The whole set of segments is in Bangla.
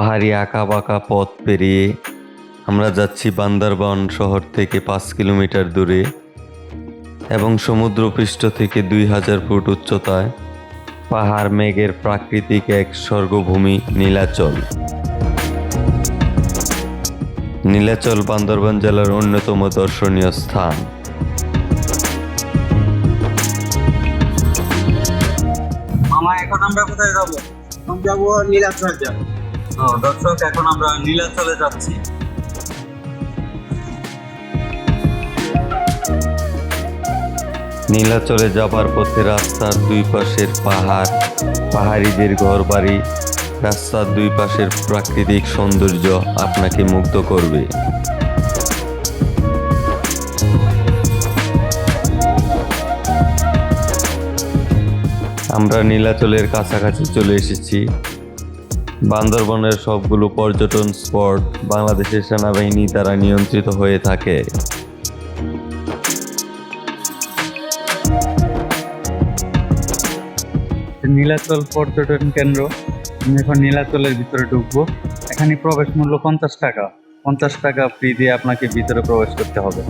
পাহাড়ি আঁকাবাঁকা পথ পেরিয়ে আমরা যাচ্ছি বান্দরবান শহর থেকে 5 কিলোমিটার দূরে এবং সমুদ্রপৃষ্ঠ থেকে 2000 ফুট উচ্চতায় পাহাড় মেঘের প্রাকৃতিক এক স্বর্গভূমি নীলাচল। নীলাচল বান্দরবান জেলার অন্যতম দর্শনীয় স্থান। মামা, এখন আমরা কোথায় যাবো? এখন যাবো নীলাচল যাবো। দর্শক, এখন আমরা নীলাচলে যাচ্ছি। নীলাচলে যাবার পথে রাস্তার দুই পাশের পাহাড়, পাহাড়িদের ঘরবাড়ি, রাস্তার দুই পাশের প্রাকৃতিক সৌন্দর্য আপনাকে মুগ্ধ করবে। আমরা নীলাচলের কাছাকাছি চলে এসেছি। বান্দরবনের সবগুলো পর্যটন স্পট বাংলাদেশের সেনাবাহিনী দ্বারা নিয়ন্ত্রিত হয়ে থাকে। নীলাচল পর্যটন কেন্দ্র। আমি এখন নীলাচলের ভিতরে ঢুকবো। এখানে প্রবেশ মূল্য 50 টাকা। 50 টাকা ফ্রি দিয়ে আপনাকে ভিতরে প্রবেশ করতে হবে।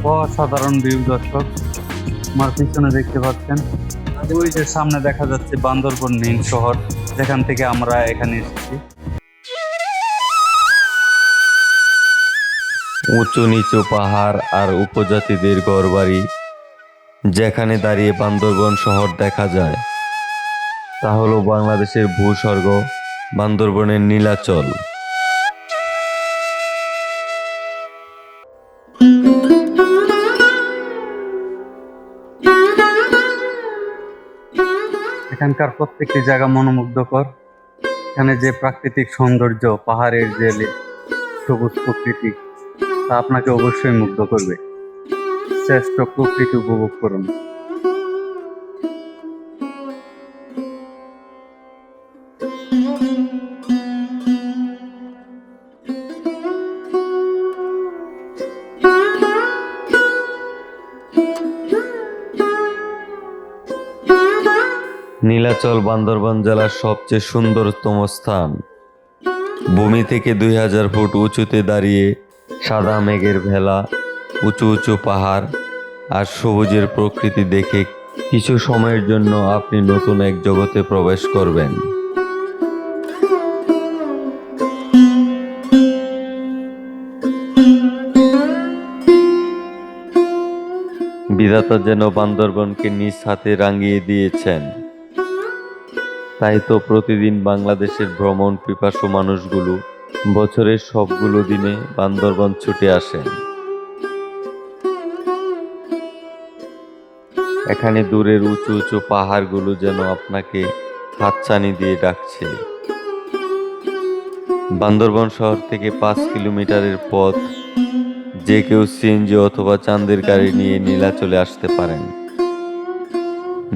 অসাধারণ ভিউ দর্শক, আমার পিছনে দেখতে পাচ্ছেন। ওই যে সামনে দেখা যাচ্ছে বান্দরবন মেইন শহর, যেখান থেকে আমরা এখানে এসেছি। উঁচু নিচু পাহাড় আর উপজাতিদের ঘরবাড়ি, যেখানে দাঁড়িয়ে বান্দরবন শহর দেখা যায়, তা হলো বাংলাদেশের ভূস্বর্গ বান্দরবনের নীলাচল। এখানকার প্রত্যেকটি জায়গা মনোমুগ্ধকর। এখানে যে প্রাকৃতিক সৌন্দর্য, পাহাড়ের যে সবুজ প্রকৃতি, তা আপনাকে অবশ্যই মুগ্ধ করবে। শ্রেষ্ঠ প্রকৃতি উপভোগ করুন। নীলাচল বান্দরবান জেলার সবচেয়ে সুন্দরতম স্থান। ভূমি থেকে 2000 ফুট উঁচুতে দাঁড়িয়ে সাদা মেঘের ভেলা, উঁচু উঁচু পাহাড় আর সবুজের প্রকৃতি দেখে কিছু সময়ের জন্য আপনি নতুন এক জগতে প্রবেশ করবেন। বিধাতা যেন বান্দরবনকে নিজ হাতে রাঙিয়ে দিয়েছেন। তাই তো প্রতিদিন বাংলাদেশের ভ্রমণ পিপাসু মানুষগুলো বছরের সবগুলো দিনে বান্দরবন ছুটে আসেন। এখানে দূরের উঁচু উঁচু পাহাড়গুলো যেন আপনাকে হাতছানি দিয়ে ডাকছে। বান্দরবন শহর থেকে 5 কিলোমিটারের পথ, যে কেউ সিএনজি অথবা চাঁদের গাড়ি নিয়ে নীলাচলে আসতে পারেন।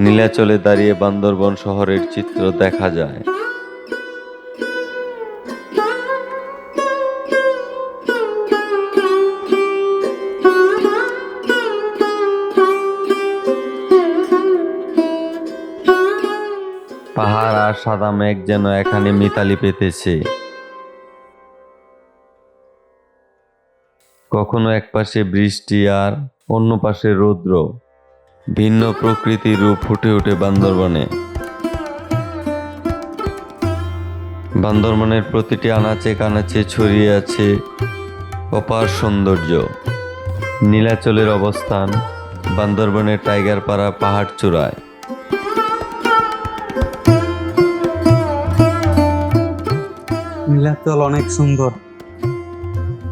নীলাচলে দাঁড়িয়ে বান্দরবন শহরের চিত্র দেখা যায়। পাহাড় আর সাদা মেঘ যেন এখানে মিতালি পেতেছে। কখনো এক পাশে বৃষ্টি আর অন্য পাশে রৌদ্র, ভিন্ন প্রকৃতির রূপ ফুটে ওঠে বান্দরবনে। বান্দরবনের প্রতিটি আনাচে কানাচে ছড়িয়ে আছে অপার সৌন্দর্য। নীলাচলের অবস্থান বান্দরবনের টাইগারপাড়া পাহাড় চূড়ায়। নীলাচল অনেক সুন্দর,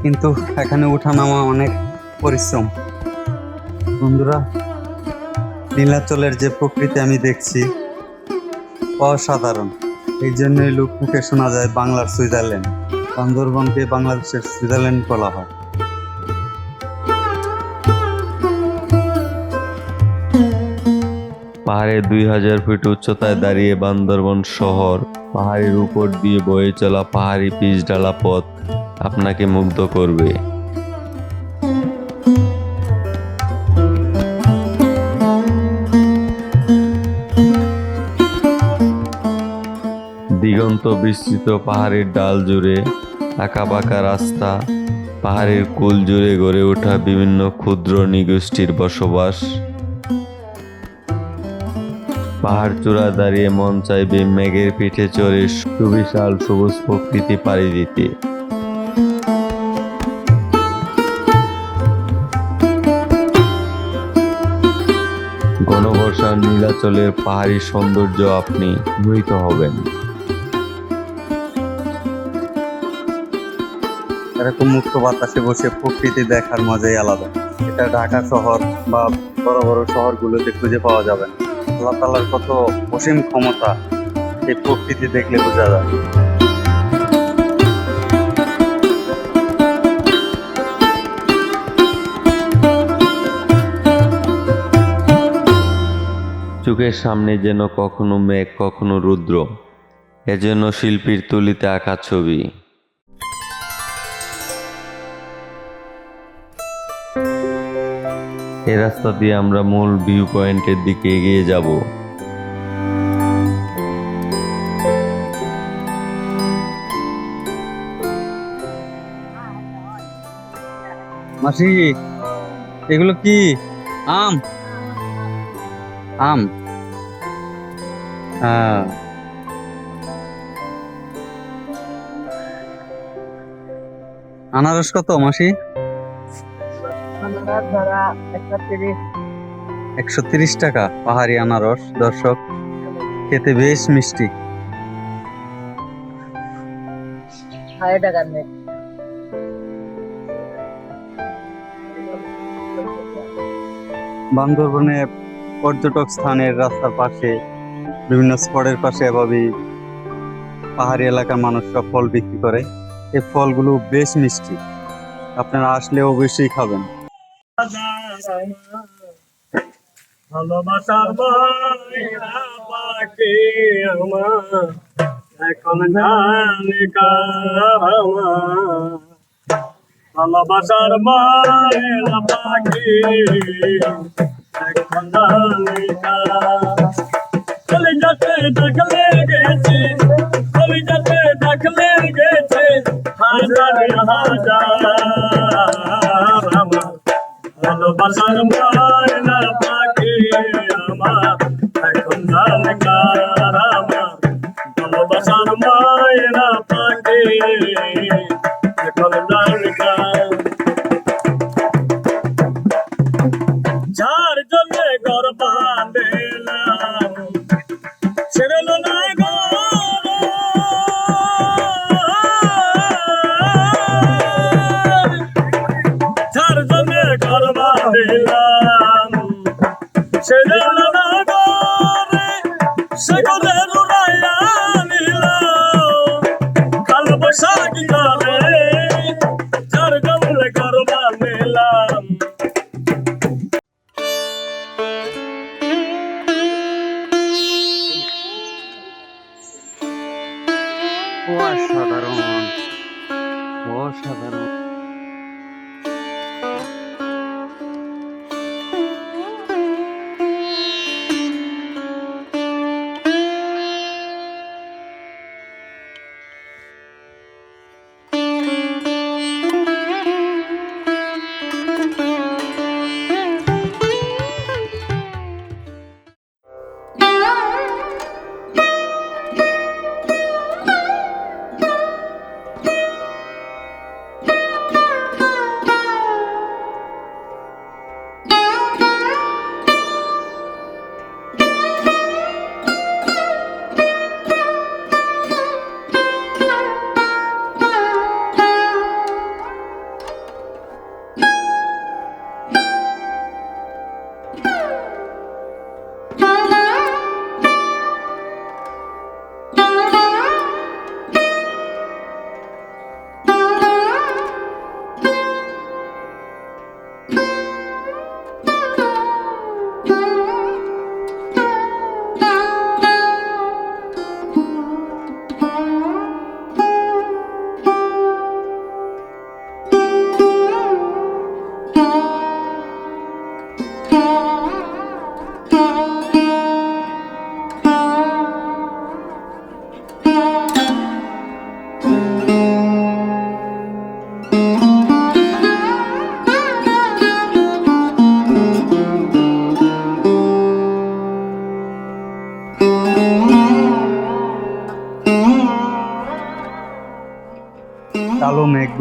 কিন্তু এখানে ওঠানামা অনেক পরিশ্রম। বন্ধুরা, নীলাচলের যে প্রকৃতি আমি দেখছি অসাধারণ। এই জন্যই লোক মুখে শোনা যায় বাংলার সুইজারল্যান্ড। বান্দরবনকে বাংলাদেশের সুইজারল্যান্ড বলা হয়। পাহাড়ে 2000 ফিট উচ্চতায় দাঁড়িয়ে বান্দরবন শহর, পাহাড়ের উপর দিয়ে বয়ে চলা পাহাড়ি পিচঢালা পথ আপনাকে মুগ্ধ করবে। অত্যন্ত বিস্তৃত পাহাড়ের ডাল জুড়ে আঁকাবাঁকা রাস্তা, পাহাড়ের কোল জুড়ে গড়ে ওঠা বিভিন্ন ক্ষুদ্র নৃগোষ্ঠীর বসবাস। পাহাড় চূড়া দাঁড়িয়ে মন চাইবে মেঘের পিঠে চড়ে সুবিশাল সবুজ প্রকৃতি পাড়ি দিতে। ঘনবর্ষার নীলাচলের পাহাড়ি সৌন্দর্য আপনি মোহিত হবেন। এরকম মুক্ত বাতাসে বসে প্রকৃতি দেখার মজাই আলাদা। এটা ঢাকা শহর বা বড় বড় শহরগুলোতে খুঁজে পাওয়া যাবে না। আল্লাহ তাআলার কত অসীম ক্ষমতা এই প্রকৃতি দেখলে বোঝা যায়। চোখের সামনে যেন কখনো মেঘ কখনো রুদ্র, এজন্য শিল্পীর তুলিতে আঁকা ছবি। এই রাস্তা দিয়ে আমরা মূল ভিউ পয়েন্টের দিকে এগিয়ে যাব। মাসি, এগুলো কি? আম? আম? হ্যাঁ। আনারস কত মাসি? 130 টাকা পাহাড়ি আনারস। দর্শক, খেতে বেশ মিষ্টি। বান্দরবনে পর্যটক স্থানের রাস্তার পাশে বিভিন্ন স্পটের পাশে এভাবেই পাহাড়ি এলাকার মানুষরা ফল বিক্রি করে। এই ফলগুলো বেশ মিষ্টি, আপনারা আসলে অবশ্যই খাবেন। ভালোবাসার মায়েরা পাখি আমার এখন জানি আমার, ভালোবাসার মায়েরা পাখি এখন জানি চলে যাতে দেখলে গেছে, চলে যাতে দেখলে গেছে হাজার হাজার আমার, ভালোবাসার মায়না পাখি আমার এখন জানকার আমার, ভালোবাসার মায়না পাখি এখন জানকার। যার জন্য ঘর বাঁধলাম ছেড়েল না যার জন্য ঘর বাঁধিলাম সে সে করে রুড়াইয়া নিল কাল বৈশাখী করে যার জন্য ঘর বাঁধিলাম। অসাধারণ, অসাধারণ।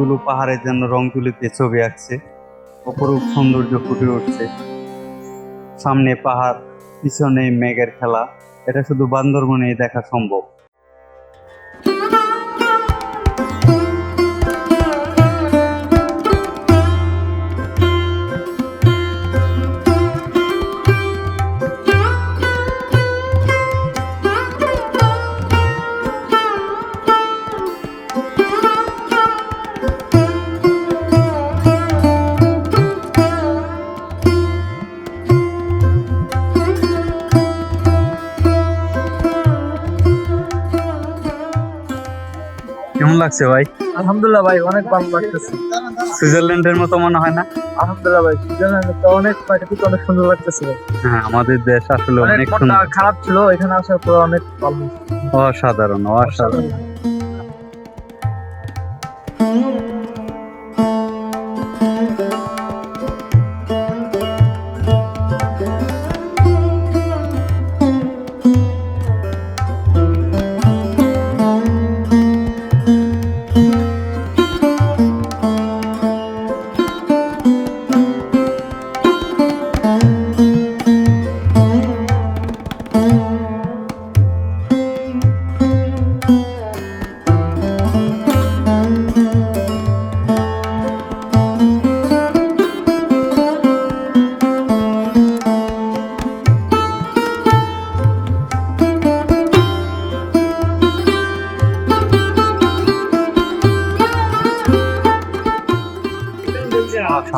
মেঘগুলো পাহাড়ের জন্য রং তুলিতে ছবি আঁকছে, অপরূপ সৌন্দর্য ফুটে উঠছে। সামনে পাহাড়, পিছনে মেঘের খেলা, এটা শুধু বান্দরবনেই দেখা সম্ভব। কেমন লাগছে ভাই? আলহামদুলিল্লাহ ভাই, অনেক ভালো লাগতেছে। সুইজারল্যান্ডের মতো মনে হয় না? আলহামদুলিল্লাহ ভাই, সুইজারল্যান্ডে তো অনেক প্রাকৃতিক, অনেক সুন্দর লাগতেছে ভাই। হ্যাঁ, আমাদের দেশ আসলে অনেক অনেক মনটা সুন্দর। খারাপ ছিল, এখানে আসার পর অনেক ভালো হয়েছে। অসাধারণ, অসাধারণ।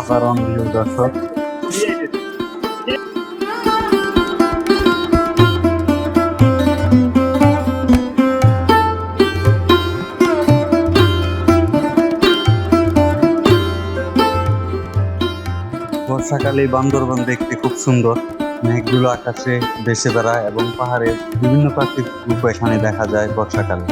অসাধারণ ভিউ দর্শক। বর্ষাকালে বান্দরবন দেখতে খুব সুন্দর। মেঘগুলো আকাশে ভেসে বেড়ায় এবং পাহাড়ের বিভিন্ন প্রাকৃতিক রূপ এখানে দেখা যায় বর্ষাকালে।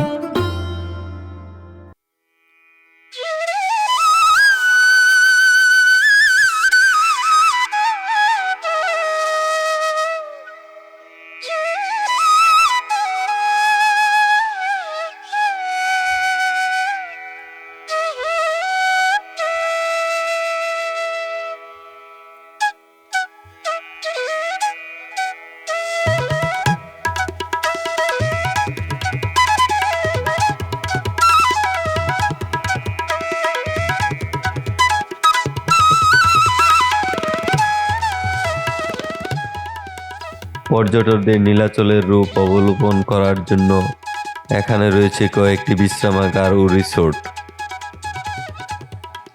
পর্যটকদের নীলাচলের রূপ অবলোকন করার জন্য এখানে রয়েছে কয়েকটি বিশ্রামাগার ও রিসোর্ট।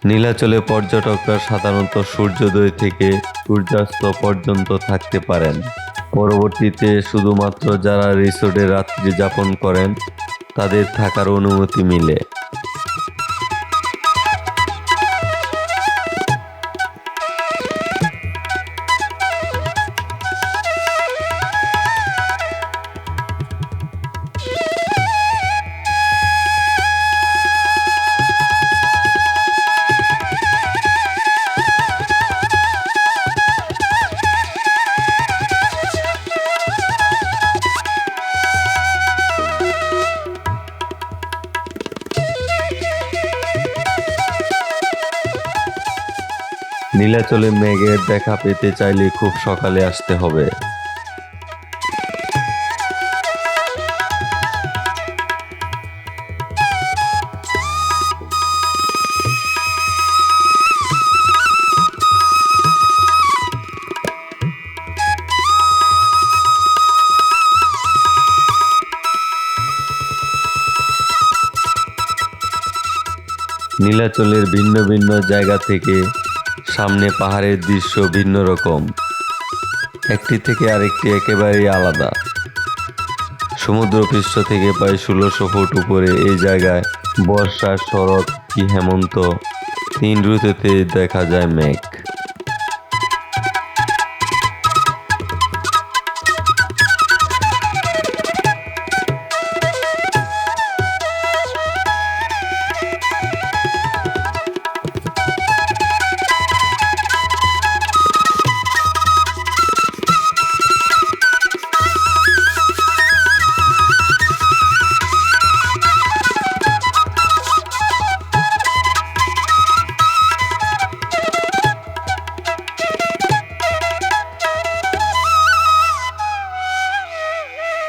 নীলাচলে পর্যটকরা সাধারণত সূর্যোদয় থেকে সূর্যাস্ত পর্যন্ত থাকতে পারেন। পরবর্তীতে শুধুমাত্র যারা রিসোর্টে রাত্রি যাপন করেন তাদের থাকার অনুমতি মিলে। নীলাচলে মেঘের দেখা পেতে চাইলে খুব সকালে আসতে হবে। নীলাচলের ভিন্ন ভিন্ন জায়গা থেকে সামনে পাহাড়ের দৃশ্য ভিন্ন রকম, একটি থেকে আরেকটি একেবারেই আলাদা। সমুদ্রপৃষ্ঠ থেকে প্রায় 1600 ফুট উপরে এই জায়গায় বর্ষা, শরৎ কি হেমন্ত 3 ঋতুতে দেখা যায় মেঘ।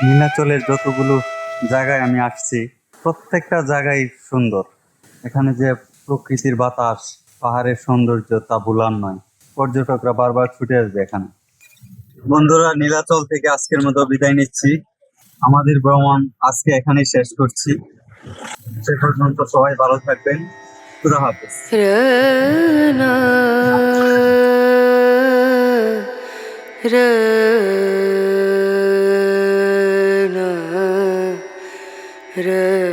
নীলাচলের যতগুলো জায়গায় আমি আসছি প্রত্যেকটা জায়গায় সুন্দর। এখানে যে প্রকৃতির বাতাস, পাহাড়ের সৌন্দর্য তা ভুলার নয়। পর্যটকরা বারবার ছুটে আসবে এখানে। বন্ধুরা, নীলাচল থেকে আজকের মতো বিদায় নিচ্ছি। আমাদের ভ্রমণ আজকে এখানেই শেষ করছি। সে পর্যন্ত সবাই ভালো থাকবেন। খুদা হাফেজ। Rana, Rana, Ranu,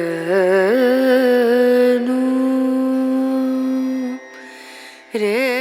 Re.